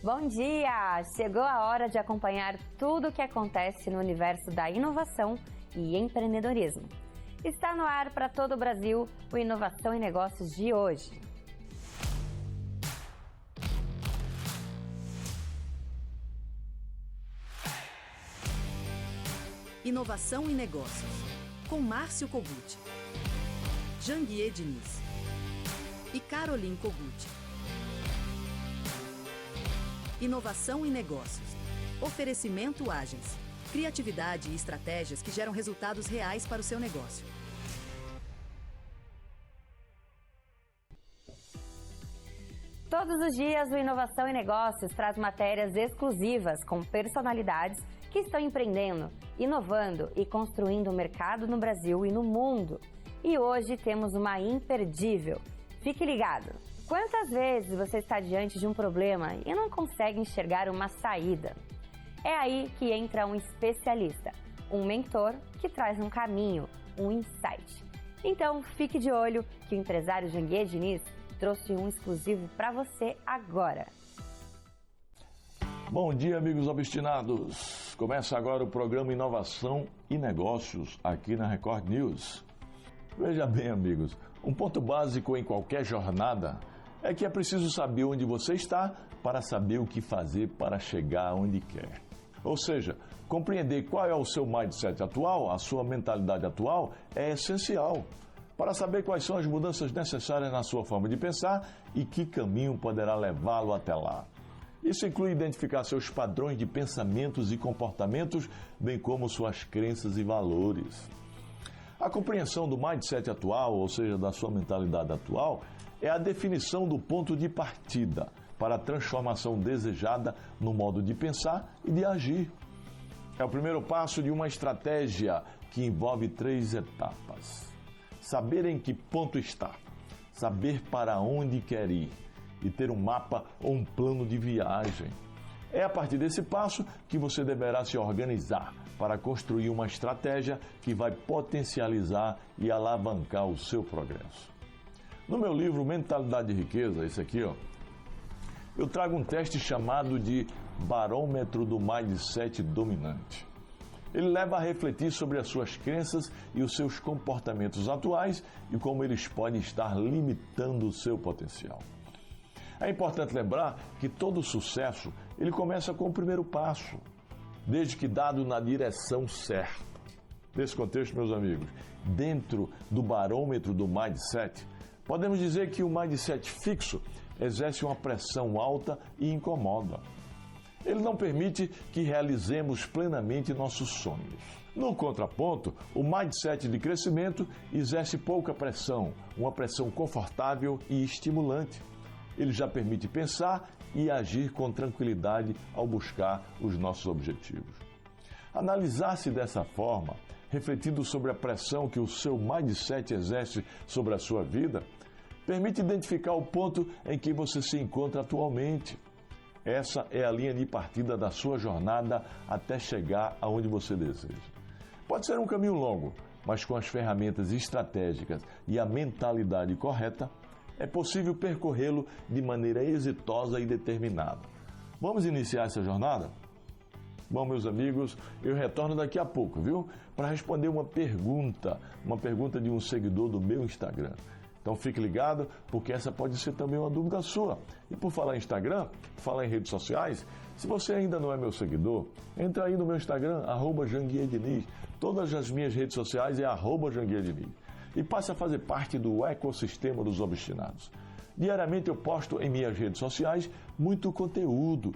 Bom dia! Chegou a hora de acompanhar tudo o que acontece no universo da inovação e empreendedorismo. Está no ar para todo o Brasil o Inovação e Negócios de hoje. Inovação e Negócios, com Márcio Kogut, Janguier Diniz e Caroline Kogut. Inovação e Negócios. Oferecimento Agence. Criatividade e estratégias que geram resultados reais para o seu negócio. Todos os dias, o Inovação e Negócios traz matérias exclusivas com personalidades que estão empreendendo, inovando e construindo o mercado no Brasil e no mundo. E hoje temos uma imperdível. Fique ligado! Quantas vezes você está diante de um problema e não consegue enxergar uma saída? É aí que entra um especialista, um mentor que traz um caminho, um insight. Então, fique de olho que o empresário Janguier Diniz trouxe um exclusivo para você agora. Bom dia, amigos obstinados. Começa agora o programa Inovação e Negócios aqui na Record News. Veja bem, amigos, um ponto básico em qualquer jornada é que é preciso saber onde você está para saber o que fazer para chegar onde quer. Ou seja, compreender qual é o seu mindset atual, a sua mentalidade atual, é essencial para saber quais são as mudanças necessárias na sua forma de pensar e que caminho poderá levá-lo até lá. Isso inclui identificar seus padrões de pensamentos e comportamentos, bem como suas crenças e valores. A compreensão do mindset atual, ou seja, da sua mentalidade atual, é a definição do ponto de partida para a transformação desejada no modo de pensar e de agir. É o primeiro passo de uma estratégia que envolve 3 etapas. Saber em que ponto está, saber para onde quer ir e ter um mapa ou um plano de viagem. É a partir desse passo que você deverá se organizar para construir uma estratégia que vai potencializar e alavancar o seu progresso. No meu livro Mentalidade de Riqueza, esse aqui, eu trago um teste chamado de Barômetro do Mindset Dominante. Ele leva a refletir sobre as suas crenças e os seus comportamentos atuais e como eles podem estar limitando o seu potencial. É importante lembrar que todo sucesso, ele começa com o primeiro passo, desde que dado na direção certa. Nesse contexto, meus amigos, dentro do barômetro do mindset, podemos dizer que o mindset fixo exerce uma pressão alta e incomoda. Ele não permite que realizemos plenamente nossos sonhos. No contraponto, o mindset de crescimento exerce pouca pressão, uma pressão confortável e estimulante. Ele já permite pensar e agir com tranquilidade ao buscar os nossos objetivos. Analisar-se dessa forma, refletindo sobre a pressão que o seu mindset exerce sobre a sua vida, permite identificar o ponto em que você se encontra atualmente. Essa é a linha de partida da sua jornada até chegar aonde você deseja. Pode ser um caminho longo, mas com as ferramentas estratégicas e a mentalidade correta, é possível percorrê-lo de maneira exitosa e determinada. Vamos iniciar essa jornada? Bom, meus amigos, eu retorno daqui a pouco, viu? Para responder uma pergunta de um seguidor do meu Instagram. Então fique ligado, porque essa pode ser também uma dúvida sua. E por falar em Instagram, por falar em redes sociais, se você ainda não é meu seguidor, entra aí no meu Instagram, @JanguierDiniz. Todas as minhas redes sociais é @JanguierDiniz. E passe a fazer parte do ecossistema dos obstinados. Diariamente eu posto em minhas redes sociais muito conteúdo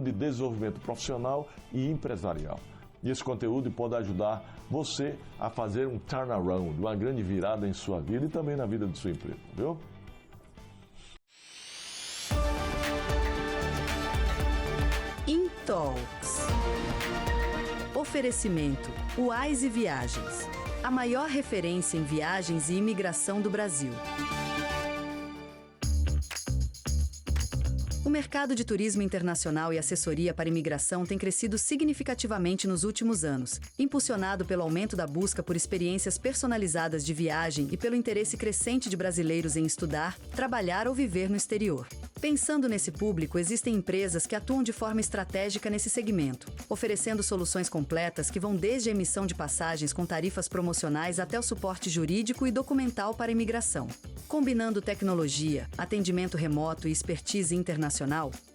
de desenvolvimento profissional e empresarial. E esse conteúdo pode ajudar você a fazer um turnaround, uma grande virada em sua vida e também na vida de sua empresa, viu? Intalks. Oferecimento Wise Viagens, a maior referência em viagens e imigração do Brasil. O mercado de turismo internacional e assessoria para imigração tem crescido significativamente nos últimos anos, impulsionado pelo aumento da busca por experiências personalizadas de viagem e pelo interesse crescente de brasileiros em estudar, trabalhar ou viver no exterior. Pensando nesse público, existem empresas que atuam de forma estratégica nesse segmento, oferecendo soluções completas que vão desde a emissão de passagens com tarifas promocionais até o suporte jurídico e documental para a imigração. Combinando tecnologia, atendimento remoto e expertise internacional,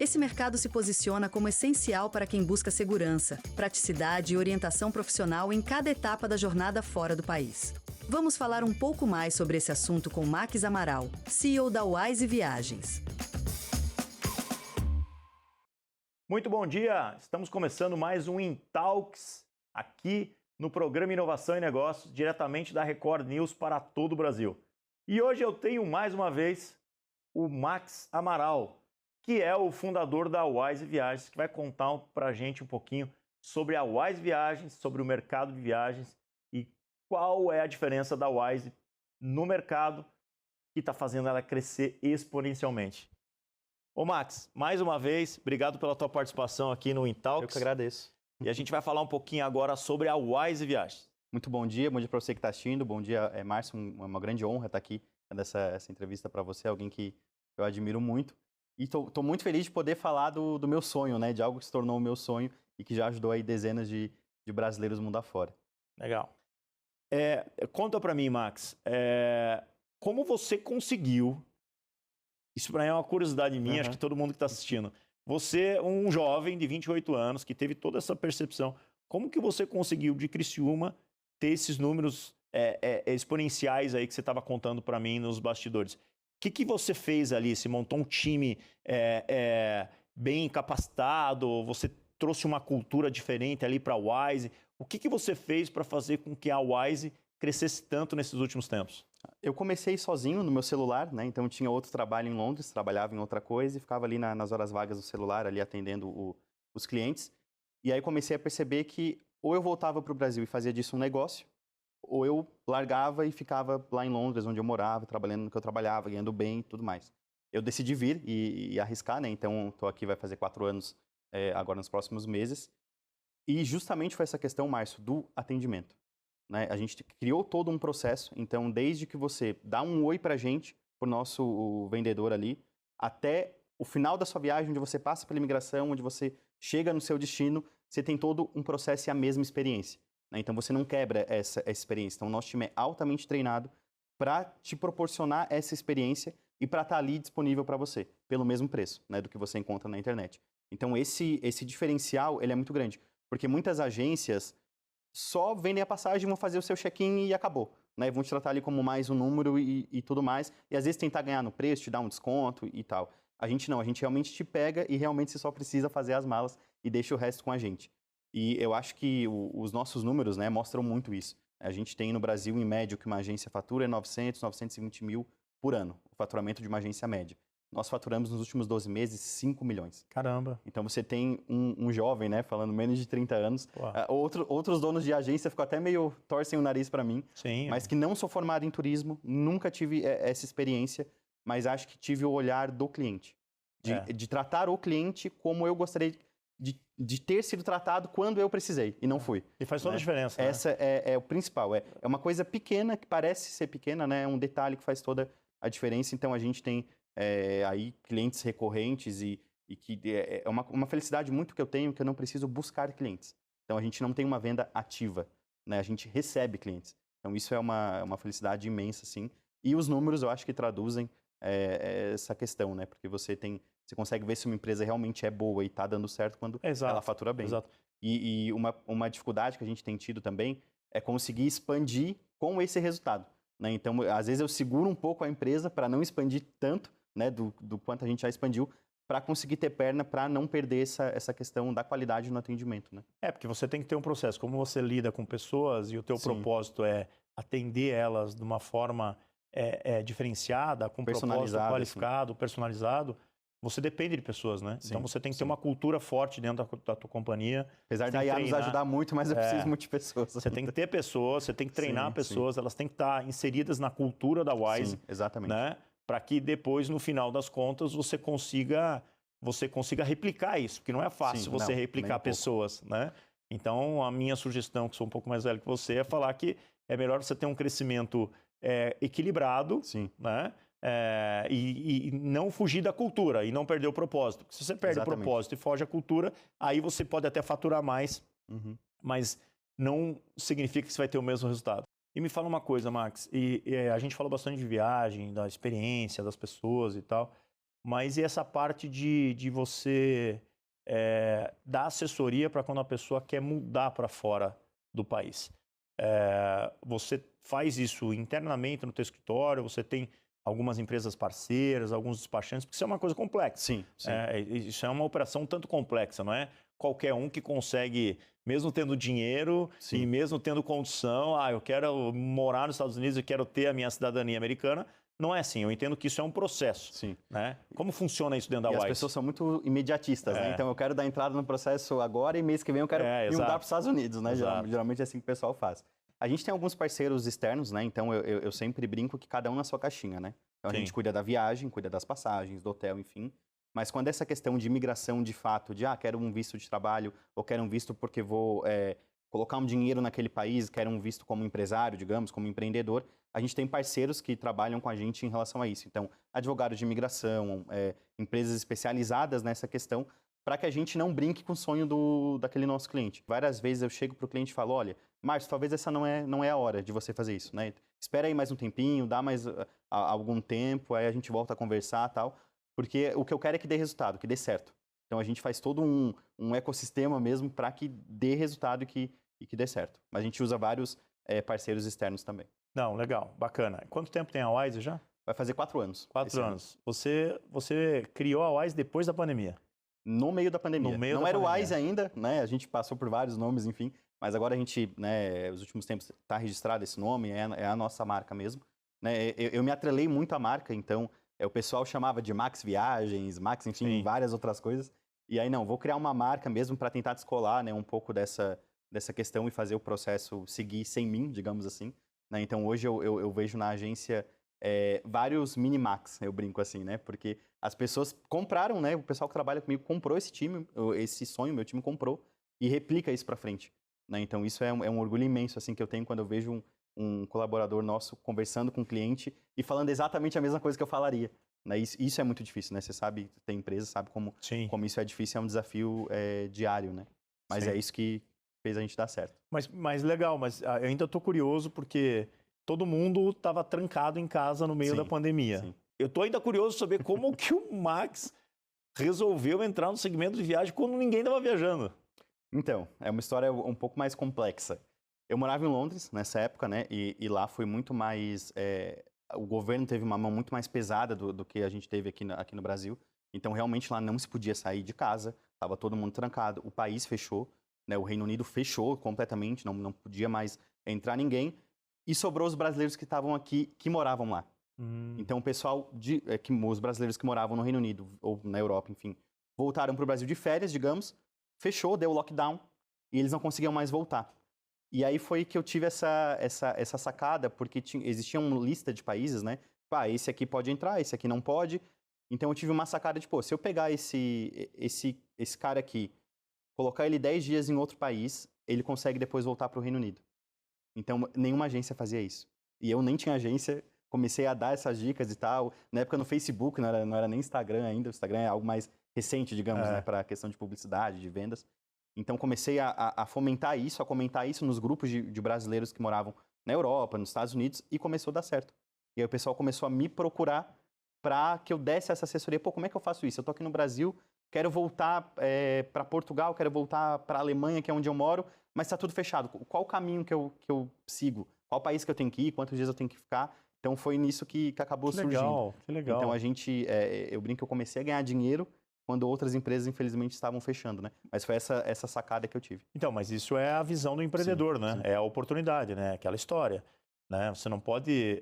esse mercado se posiciona como essencial para quem busca segurança, praticidade e orientação profissional em cada etapa da jornada fora do país. Vamos falar um pouco mais sobre esse assunto com Max Amaral, CEO da Wise Viagens. Muito bom dia! Estamos começando mais um InTalks aqui no programa Inovação e Negócios, diretamente da Record News para todo o Brasil. E hoje eu tenho mais uma vez o Max Amaral, que é o fundador da Wise Viagens, que vai contar para a gente um pouquinho sobre a Wise Viagens, sobre o mercado de viagens e qual é a diferença da Wise no mercado que está fazendo ela crescer exponencialmente. Ô Max, mais uma vez, obrigado pela tua participação aqui no InTalks. Eu que agradeço. E a gente vai falar um pouquinho agora sobre a Wise Viagens. Muito bom dia para você que está assistindo. Bom dia, Márcio, uma grande honra estar aqui nessa entrevista para você, alguém que eu admiro muito. E estou muito feliz de poder falar do meu sonho, né? De algo que se tornou o meu sonho e que já ajudou aí dezenas de brasileiros mundo afora. Legal. Conta para mim, Max, como você conseguiu, isso para mim é uma curiosidade minha, acho que todo mundo que está assistindo, você, um jovem de 28 anos, que teve toda essa percepção, como que você conseguiu de Criciúma ter esses números exponenciais aí que você estava contando para mim nos bastidores? O que você fez ali? Você montou um time bem capacitado? Você trouxe uma cultura diferente ali para a Wise? O que você fez para fazer com que a Wise crescesse tanto nesses últimos tempos? Eu comecei sozinho no meu celular, né? Então tinha outro trabalho em Londres, trabalhava em outra coisa e ficava ali nas horas vagas do celular, ali atendendo os clientes. E aí comecei a perceber que ou eu voltava para o Brasil e fazia disso um negócio, ou eu largava e ficava lá em Londres, onde eu morava, trabalhando no que eu trabalhava, ganhando bem e tudo mais. Eu decidi vir e arriscar, né? Então estou aqui, vai fazer 4 anos agora nos próximos meses. E justamente foi essa questão, Márcio, do atendimento. Né? A gente criou todo um processo, então desde que você dá um oi para a gente, para o nosso vendedor ali, até o final da sua viagem, onde você passa pela imigração, onde você chega no seu destino, você tem todo um processo e a mesma experiência. Né? Então você não quebra essa experiência. Então o nosso time é altamente treinado para te proporcionar essa experiência e para estar ali disponível para você, pelo mesmo preço, né, do que você encontra na internet. Então esse diferencial ele é muito grande, porque muitas agências só vendem a passagem, vão fazer o seu check-in e acabou. Né? Vão te tratar ali como mais um número e tudo mais. E às vezes tentar ganhar no preço, te dar um desconto e tal. A gente não, a gente realmente te pega e realmente você só precisa fazer as malas e deixa o resto com a gente. E eu acho que os nossos números, né, mostram muito isso. A gente tem no Brasil, em média, o que uma agência fatura é 900, 920 mil por ano, o faturamento de uma agência média. Nós faturamos nos últimos 12 meses 5 milhões. Caramba! Então você tem um jovem, né, falando menos de 30 anos. Outros donos de agência ficam até meio torcem o nariz para mim. Sim, mas que não sou formado em turismo, nunca tive essa experiência, mas acho que tive o olhar do cliente. De tratar o cliente como eu gostaria de ter sido tratado quando eu precisei, e não fui. E faz toda a diferença, né? Essa é o principal. É uma coisa pequena, que parece ser pequena, né? É um detalhe que faz toda a diferença. Então a gente tem aí clientes recorrentes e que é uma felicidade muito que eu tenho, que eu não preciso buscar clientes. Então a gente não tem uma venda ativa, né? A gente recebe clientes. Então isso é uma felicidade imensa, sim. E os números eu acho que traduzem essa questão, né? Porque você consegue ver se uma empresa realmente é boa e está dando certo quando ela fatura bem. Exato. E uma dificuldade que a gente tem tido também é conseguir expandir com esse resultado. Né? Então, às vezes eu seguro um pouco a empresa para não expandir tanto, né, do quanto a gente já expandiu, para conseguir ter perna, para não perder essa questão da qualidade no atendimento. Né? Porque você tem que ter um processo. Como você lida com pessoas e o teu propósito é atender elas de uma forma diferenciada, com um propósito qualificado, personalizado, você depende de pessoas, né? Sim, então você tem que ter uma cultura forte dentro da tua companhia. Apesar da IA nos ajudar muito, mas eu preciso muito de pessoas. Você tem que ter pessoas, você tem que treinar pessoas, elas têm que estar inseridas na cultura da Wise. Sim, exatamente. Né? Para que depois, no final das contas, você consiga você consiga replicar isso, porque não é fácil Sim, você não, replicar nem um pouco. pessoas, né? Então, a minha sugestão, que sou um pouco mais velho que você, é falar que é melhor você ter um crescimento equilibrado, Sim. né? E não fugir da cultura e não perder o propósito. Porque se você perde Exatamente. o propósito e foge à cultura, aí você pode até faturar mais, mas não significa que você vai ter o mesmo resultado. E me fala uma coisa, Max, a gente falou bastante de viagem, da experiência das pessoas e tal, mas e essa parte de você dar assessoria para quando a pessoa quer mudar para fora do país? Você faz isso internamente no teu escritório? Você tem algumas empresas parceiras, alguns despachantes? Porque isso é uma coisa complexa. Sim, sim. Isso é uma operação tanto complexa, não é qualquer um que consegue, mesmo tendo dinheiro Sim. e mesmo tendo condição, eu quero morar nos Estados Unidos e quero ter a minha cidadania americana. Não é assim, eu entendo que isso é um processo. Sim. Né? Como funciona isso dentro da E Wise? as pessoas são muito imediatistas, né? Então eu quero dar entrada no processo agora e mês que vem eu quero me mudar para os Estados Unidos, né? Geralmente é assim que o pessoal faz. A gente tem alguns parceiros externos, né? Então eu sempre brinco que cada um na sua caixinha, né? Então a gente cuida da viagem, cuida das passagens, do hotel, enfim. Mas quando essa questão de imigração de fato, de quero um visto de trabalho, ou quero um visto porque vou colocar um dinheiro naquele país, quero um visto como empresário, digamos, como empreendedor, a gente tem parceiros que trabalham com a gente em relação a isso. Então, advogados de imigração, empresas especializadas nessa questão, para que a gente não brinque com o sonho daquele nosso cliente. Várias vezes eu chego para o cliente e falo, olha, Márcio, talvez essa não é a hora de você fazer isso, né? Espera aí mais um tempinho, dá mais algum tempo, aí a gente volta a conversar e tal, porque o que eu quero é que dê resultado, que dê certo. Então, a gente faz todo um ecossistema mesmo para que dê resultado e que dê certo. Mas a gente usa vários parceiros externos também. Não, legal, bacana. Quanto tempo tem a Wise já? Vai fazer 4 anos. 4 anos. Você criou a Wise depois da pandemia? No meio da pandemia. Não era o Wise ainda, né? A gente passou por vários nomes, enfim. Mas agora a gente, né, nos últimos tempos, está registrado esse nome, é a nossa marca mesmo. Né? Eu me atrelei muito à marca, então o pessoal chamava de Max Viagens, Max, enfim, Sim. várias outras coisas. E aí, não, vou criar uma marca mesmo para tentar descolar, né, um pouco dessa questão e fazer o processo seguir sem mim, digamos assim. Né? Então, hoje eu vejo na agência vários mini-Max, eu brinco assim, né? Porque as pessoas compraram, né? O pessoal que trabalha comigo comprou esse time, esse sonho, meu time comprou e replica isso para frente. Né? Então, isso é um orgulho imenso assim que eu tenho quando eu vejo um colaborador nosso conversando com o cliente e falando exatamente a mesma coisa que eu falaria. Né? Isso é muito difícil, né? Você sabe, tem empresa, sabe como isso é difícil, é um desafio diário, né? Mas Sim. é isso que fez a gente dar certo. Mas legal, mas eu ainda estou curioso porque todo mundo estava trancado em casa no meio da pandemia. Sim. Eu estou ainda curioso saber como que o Max resolveu entrar no segmento de viagem quando ninguém estava viajando. Então, é uma história um pouco mais complexa. Eu morava em Londres nessa época, né? E lá foi muito mais... o governo teve uma mão muito mais pesada do que a gente teve aqui no Brasil. Então, realmente, lá não se podia sair de casa. Estava todo mundo trancado. O país fechou. Né? O Reino Unido fechou completamente. Não podia mais entrar ninguém. E sobrou os brasileiros que estavam aqui, que moravam lá. Então, o pessoal, os brasileiros que moravam no Reino Unido ou na Europa, enfim, voltaram para o Brasil de férias, digamos. Fechou, deu lockdown. E eles não conseguiam mais voltar. E aí foi que eu tive essa sacada, porque existia uma lista de países, né? Esse aqui pode entrar, esse aqui não pode. Então eu tive uma sacada de, se eu pegar esse cara aqui, colocar ele 10 dias em outro país, ele consegue depois voltar para o Reino Unido. Então nenhuma agência fazia isso. E eu nem tinha agência, comecei a dar essas dicas e tal. Na época no Facebook, não era nem Instagram ainda. O Instagram é algo mais recente, digamos, né? Para a questão de publicidade, de vendas. Então, comecei a fomentar isso, a comentar isso nos grupos de brasileiros que moravam na Europa, nos Estados Unidos, e começou a dar certo. E aí o pessoal começou a me procurar para que eu desse essa assessoria. Como é que eu faço isso? Eu tô aqui no Brasil, quero voltar para Portugal, quero voltar para a Alemanha, que é onde eu moro, mas está tudo fechado. Qual o caminho que eu sigo? Qual país que eu tenho que ir? Quantos dias eu tenho que ficar? Então, foi nisso que acabou surgindo. Que legal. Então, eu brinco que eu comecei a ganhar dinheiro quando outras empresas, infelizmente, estavam fechando, né? Mas foi essa sacada que eu tive. Então, mas isso é a visão do empreendedor, né? Sim. É a oportunidade, né? Aquela história. Né? Você não pode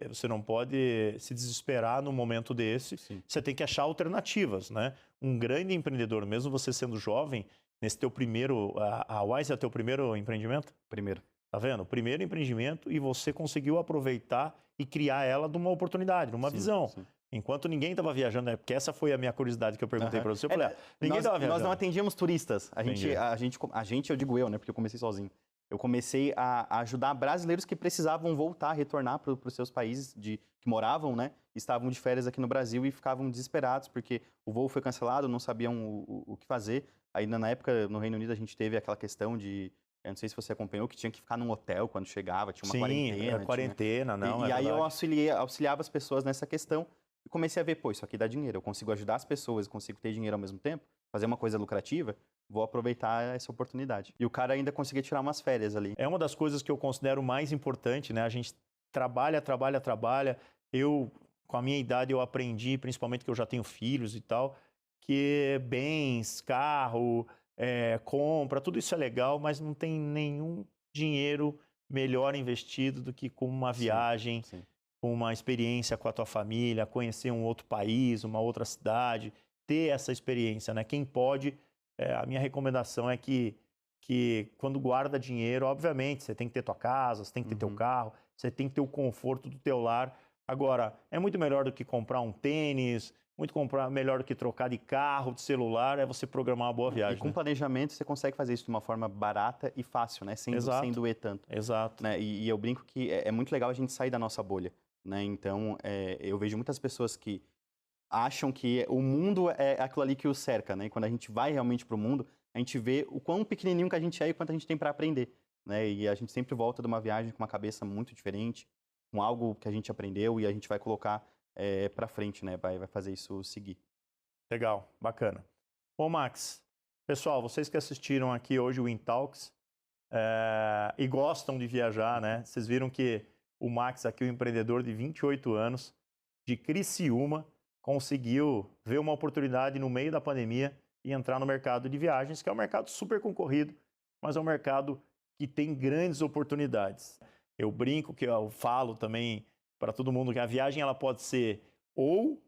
se desesperar num momento desse. Sim. Você tem que achar alternativas, né? Um grande empreendedor, mesmo você sendo jovem, nesse teu primeiro... A Wise é teu primeiro empreendimento? Primeiro. Tá vendo? Primeiro empreendimento e você conseguiu aproveitar e criar ela de uma oportunidade, de uma visão. Sim. Enquanto ninguém estava viajando, né? Porque essa foi a minha curiosidade que eu perguntei para você. Eu falei, ninguém estava viajando. Nós não atendíamos turistas. A gente, eu digo eu, né? Porque eu comecei sozinho. Eu comecei a ajudar brasileiros que precisavam voltar, retornar para os seus países que moravam, né? Estavam de férias aqui no Brasil e ficavam desesperados porque o voo foi cancelado, não sabiam o que fazer. Ainda na época, no Reino Unido, a gente teve aquela questão de... Eu não sei se você acompanhou, que tinha que ficar num hotel quando chegava, tinha uma quarentena. Sim, quarentena, não, E aí eu auxiliava as pessoas nessa questão e comecei a ver, pô, isso aqui dá dinheiro, eu consigo ajudar as pessoas, consigo ter dinheiro ao mesmo tempo, fazer uma coisa lucrativa, vou aproveitar essa oportunidade. E o cara ainda conseguia tirar umas férias ali. É uma das coisas que eu considero mais importante, né? A gente trabalha. Eu, com a minha idade, eu aprendi, principalmente que eu já tenho filhos e tal, que bens, carro... compra, tudo isso é legal, mas não tem nenhum dinheiro melhor investido do que com uma viagem, com uma experiência com a tua família, conhecer um outro país, uma outra cidade, ter essa experiência, né? Quem pode, a minha recomendação é que quando guarda dinheiro, obviamente, você tem que ter tua casa, você tem que ter teu carro, você tem que ter o conforto do teu lar. Agora, é muito melhor do que comprar um tênis, melhor do que trocar de carro, de celular, é você programar uma boa viagem. E com planejamento você consegue fazer isso de uma forma barata e fácil, né? Sem doer tanto. Exato. Né? E eu brinco que é muito legal a gente sair da nossa bolha, né? Então, eu vejo muitas pessoas que acham que o mundo é aquilo ali que o cerca, né? E quando a gente vai realmente para o mundo, a gente vê o quão pequenininho que a gente é e quanto a gente tem para aprender, né? E a gente sempre volta de uma viagem com uma cabeça muito diferente, com algo que a gente aprendeu e a gente vai colocar para frente, né? Vai fazer isso seguir. Legal, bacana. Bom, Max, pessoal, vocês que assistiram aqui hoje o InTalks e gostam de viajar, né? Vocês viram que o Max aqui, o empreendedor de 28 anos, de Criciúma, conseguiu ver uma oportunidade no meio da pandemia e entrar no mercado de viagens, que é um mercado super concorrido, mas é um mercado que tem grandes oportunidades. Eu brinco, que eu falo também para todo mundo que a viagem ela pode ser ou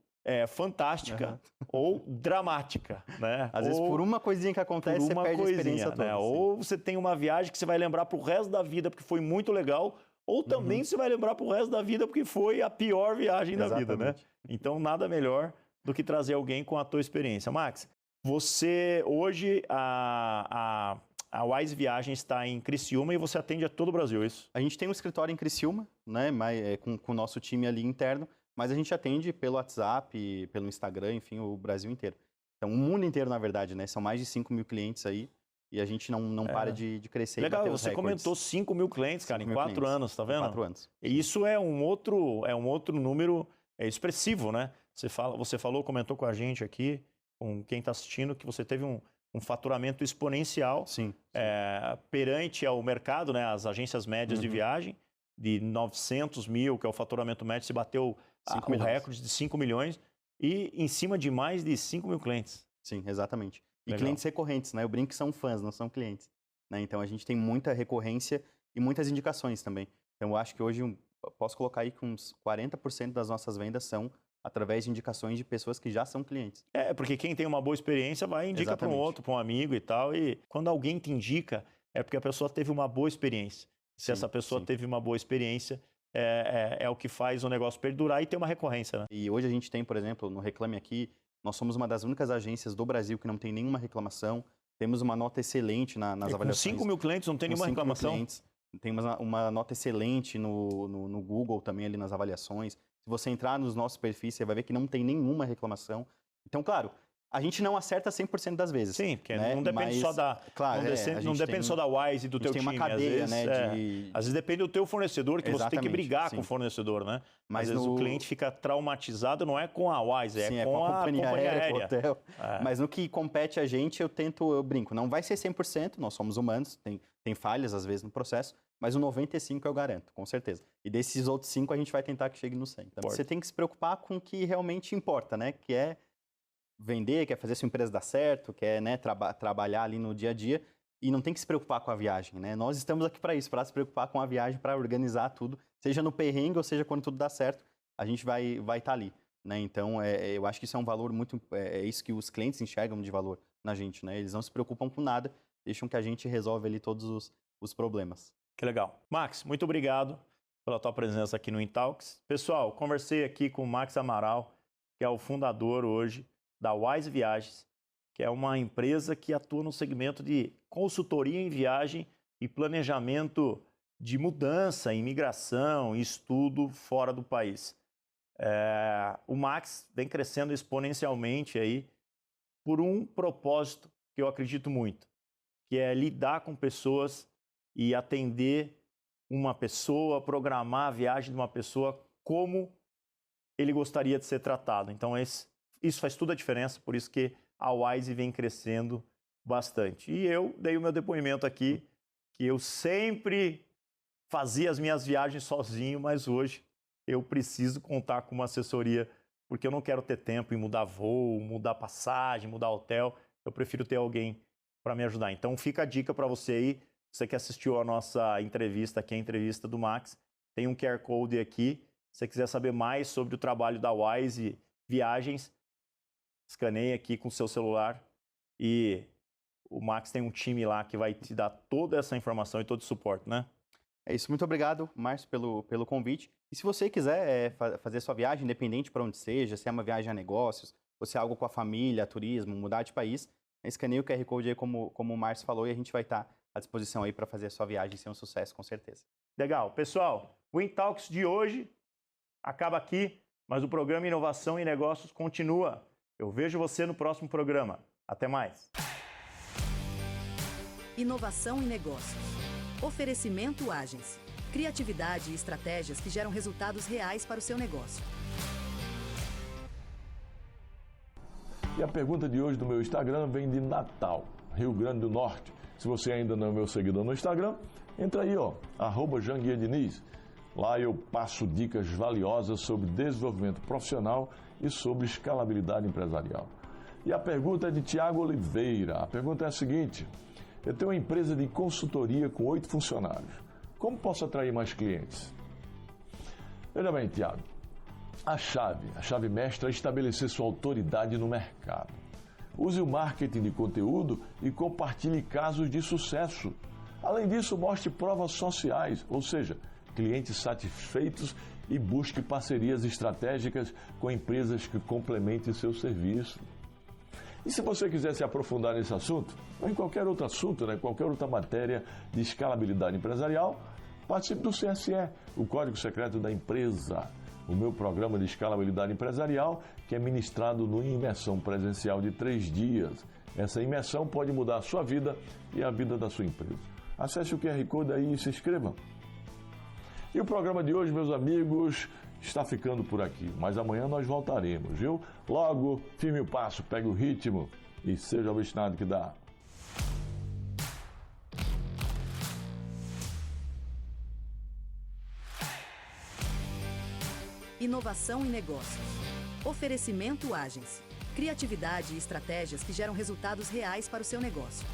fantástica ou dramática, né? Às vezes por uma coisinha que acontece, você perde a experiência toda. Né? Ou você tem uma viagem que você vai lembrar para o resto da vida porque foi muito legal, ou também você vai lembrar para o resto da vida porque foi a pior viagem da vida, né? Então nada melhor do que trazer alguém com a tua experiência. Max, você hoje a Wise Viagens está em Criciúma e você atende a todo o Brasil, é isso? A gente tem um escritório em Criciúma, né, com o nosso time ali interno, mas a gente atende pelo WhatsApp, pelo Instagram, enfim, o Brasil inteiro. Então, o mundo inteiro, na verdade, né? São mais de 5 mil clientes aí e a gente não para de crescer. Legal, você comentou 5 mil clientes, cara, em 4 anos, tá vendo? 4 anos. E isso é um outro número expressivo, né? Você comentou com a gente aqui, com quem está assistindo, que você teve um faturamento exponencial perante ao mercado, né, as agências médias de viagem, de 900 mil, que é o faturamento médio, se bateu o recorde de 5 milhões e em cima de mais de 5 mil clientes. Sim, exatamente. E Legal. Clientes recorrentes, né? Eu brinco que são fãs, não são clientes. Né? Então, a gente tem muita recorrência e muitas indicações também. Então, eu acho que hoje, posso colocar aí que uns 40% das nossas vendas são através de indicações de pessoas que já são clientes. Porque quem tem uma boa experiência vai e indica para um outro, para um amigo e tal. E quando alguém te indica, é porque a pessoa teve uma boa experiência. Se essa pessoa teve uma boa experiência, é o que faz o negócio perdurar e ter uma recorrência, né? E hoje a gente tem, por exemplo, no Reclame Aqui, nós somos uma das únicas agências do Brasil que não tem nenhuma reclamação. Temos uma nota excelente nas avaliações. Com 5 mil clientes não tem nenhuma reclamação? Tem uma nota excelente no Google também ali nas avaliações. Se você entrar nos nossos perfis, você vai ver que não tem nenhuma reclamação. Então, claro, a gente não acerta 100% das vezes. Sim, porque né? não depende só da... Claro, não depende só da Wise e do teu time. Tem uma cadeia, às vezes, né? Às vezes depende do teu fornecedor, que você tem que brigar com o fornecedor, né? Mas às vezes o cliente fica traumatizado, não é com a Wise, com a companhia aérea. Com o hotel. Mas no que compete a gente, eu brinco, não vai ser 100%, nós somos humanos, tem falhas às vezes no processo, mas o 95% eu garanto, com certeza. E desses outros 5% a gente vai tentar que chegue no 100%. Então, você tem que se preocupar com o que realmente importa, né? Que é vender, quer fazer sua empresa dar certo, quer, né, trabalhar ali no dia a dia e não tem que se preocupar com a viagem, né? Nós estamos aqui para isso, para se preocupar com a viagem, para organizar tudo, seja no perrengue ou seja quando tudo dá certo, a gente vai estar ali, né? Então, eu acho que isso é um valor muito... É isso que os clientes enxergam de valor na gente, né? Eles não se preocupam com nada, deixam que a gente resolve ali todos os problemas. Que legal. Max, muito obrigado pela tua presença aqui no InTalks. Pessoal, conversei aqui com o Max Amaral, que é o fundador hoje da Wise Viagens, que é uma empresa que atua no segmento de consultoria em viagem e planejamento de mudança, imigração, estudo fora do país. O Max vem crescendo exponencialmente aí por um propósito que eu acredito muito, que é lidar com pessoas e atender uma pessoa, programar a viagem de uma pessoa como ele gostaria de ser tratado. Então, isso faz toda a diferença, por isso que a Wise vem crescendo bastante. E eu dei o meu depoimento aqui, que eu sempre fazia as minhas viagens sozinho, mas hoje eu preciso contar com uma assessoria, porque eu não quero ter tempo em mudar voo, mudar passagem, mudar hotel. Eu prefiro ter alguém para me ajudar. Então, fica a dica para você aí, você que assistiu a nossa entrevista aqui, a entrevista do Max, tem um QR Code aqui. Se você quiser saber mais sobre o trabalho da Wise Viagens, escaneie aqui com o seu celular e o Max tem um time lá que vai te dar toda essa informação e todo o suporte, né? É isso, muito obrigado, Márcio, pelo convite. E se você quiser fazer sua viagem, independente para onde seja, se é uma viagem a negócios, ou se é algo com a família, turismo, mudar de país, escaneie o QR Code aí, como o Márcio falou, e a gente vai estar à disposição aí para fazer a sua viagem ser um sucesso, com certeza. Legal. Pessoal, o InTalks de hoje acaba aqui, mas o programa Inovação e Negócios continua. Eu vejo você no próximo programa. Até mais. Inovação e negócios. Oferecimento Agens. Criatividade e estratégias que geram resultados reais para o seu negócio. E a pergunta de hoje do meu Instagram vem de Natal, Rio Grande do Norte. Se você ainda não é meu seguidor no Instagram, entra aí, @JanguiaDiniz. Lá eu passo dicas valiosas sobre desenvolvimento profissional e sobre escalabilidade empresarial. E a pergunta é de Tiago Oliveira. A pergunta é a seguinte: eu tenho uma empresa de consultoria com 8 funcionários. Como posso atrair mais clientes? Veja bem, Tiago, a chave mestra é estabelecer sua autoridade no mercado. Use o marketing de conteúdo e compartilhe casos de sucesso. Além disso, mostre provas sociais, ou seja, clientes satisfeitos, e busque parcerias estratégicas com empresas que complementem seu serviço. E se você quiser se aprofundar nesse assunto, ou em qualquer outro assunto, qualquer outra matéria de escalabilidade empresarial, participe do CSE, o Código Secreto da Empresa, o meu programa de escalabilidade empresarial, que é ministrado numa imersão presencial de 3 dias. Essa imersão pode mudar a sua vida e a vida da sua empresa. Acesse o QR Code aí e se inscreva. E o programa de hoje, meus amigos, está ficando por aqui, mas amanhã nós voltaremos, viu? Logo, firme o passo, pegue o ritmo e seja obstinado que dá. Inovação e negócios. Oferecimento Agens. Criatividade e estratégias que geram resultados reais para o seu negócio.